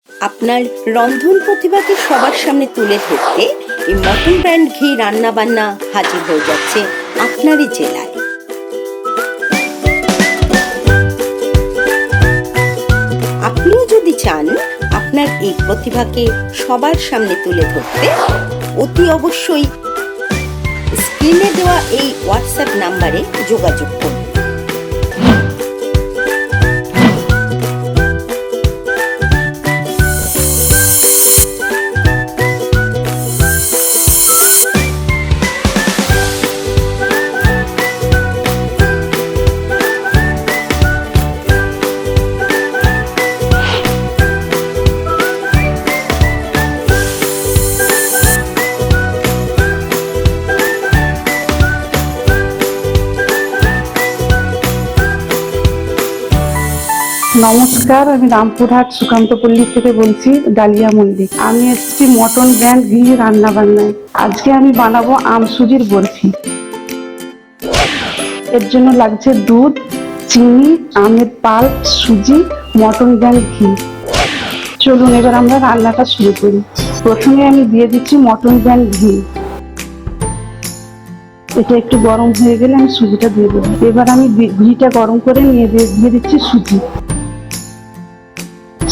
আপনার রন্ধন প্রতিভাকে সবার সামনে তুলে ধরতে এই মটন ব্র্যান্ড ঘি রান্নাবান্না হাজির হয়ে যাচ্ছে আপনারই জেলায়। আপনিও যদি চান আপনার এই প্রতিভাকে সবার সামনে তুলে ধরতে, অতি অবশ্যই স্ক্রিনে দেওয়া এই হোয়াটসঅ্যাপ নাম্বারে যোগাযোগ করুন। নমস্কার, আমি রামপুরহাট সুকান্তপল্লী থেকে বলছি, ডালিয়া মল্লিক। আমি এসেছি মটন ব্র্যান্ড ঘি রান্না বান্নায়। আজকে আমি বানাবো সুজির বরফি। এর জন্য লাগছে দুধ, চিনি, আমের পাল্প, সুজি, মটন ব্র্যান্ড ঘি। চলুন এবার আমরা রান্নাটা শুরু করি। প্রথমে আমি দিয়ে দিচ্ছি মটন ব্র্যান্ড ঘি। এটা একটু গরম হয়ে গেলে আমি সুজিটা দিয়ে দেবো। এবার আমি ঘিটা গরম করে নিয়ে দিয়ে দিচ্ছি সুজি।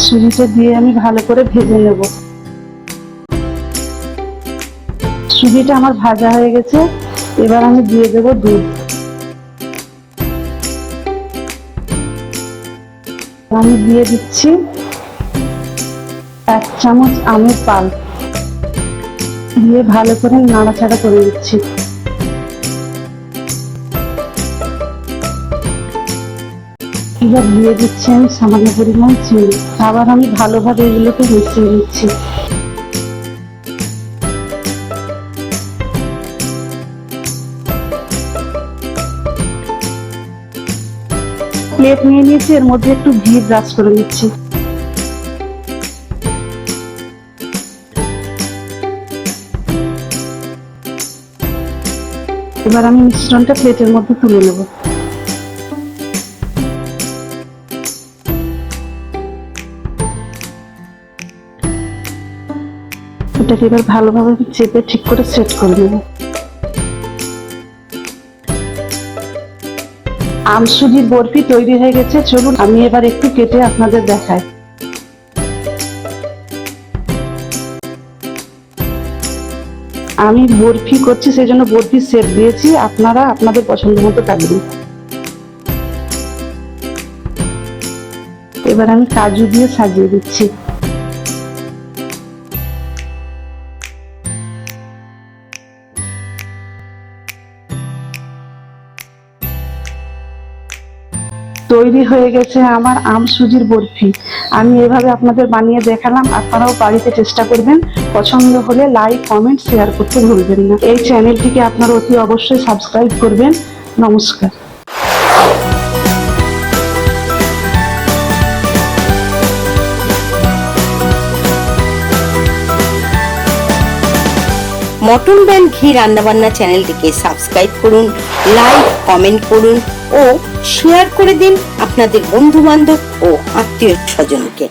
সুজিটা দিয়ে আমি ভালো করে ভেজে নেব। সুজিটা আমার ভাজা হয়ে গেছে। এবার আমি দিয়ে দেব দুধ। আমি দিয়ে দিচ্ছি 1 চামচ আমের পাল্প, দিয়ে ভালো করে নাড়াচাড়া করে দিচ্ছি। এবার দিয়ে দিচ্ছি আমি সামান্য পরিমাণ চিনি। আবার আমি ভালোভাবে এগুলোকে মিশিয়ে নিচ্ছি। প্লেট নিয়ে নিয়েছি, এর মধ্যে একটু ঘি ব্রাশ করে নিচ্ছি। এবার আমি মিশ্রণটা প্লেটের মধ্যে তুলে নেব। এটাকে এবার ভালোভাবে চেপে ঠিক করে সেট করে নেব। সুজির বরফি তৈরি হয়ে গেছে। চলুন আমি এবার একটু কেটে আপনাদের দেখাই। আমি বরফি করছি, সেই জন্য বরফি শেপ দিয়েছি। আপনারা আপনাদের পছন্দ মতো কাটবেন। এবার আমি কাজু দিয়ে সাজিয়ে দিচ্ছি। তৈরি হয়ে গেছে আমার সুজির বরফি। আমি এভাবে আপনাদের বানিয়ে দেখালাম। আপনারাও বাড়িতে চেষ্টা করবেন। পছন্দ হলে লাইক, কমেন্ট, শেয়ার করতে ভুলবেন না। এই চ্যানেলটিকে আপনারা অতি অবশ্যই সাবস্ক্রাইব করবেন। নমস্কার। মটন ব্র্যান্ড ঘি রান্নাবান্না চ্যানেলটিকে সাবস্ক্রাইব করুন, লাইক, কমেন্ট করুন ও শেয়ার করে দিন আপনাদের বন্ধু বান্ধব ও আত্মীয় স্বজনকে।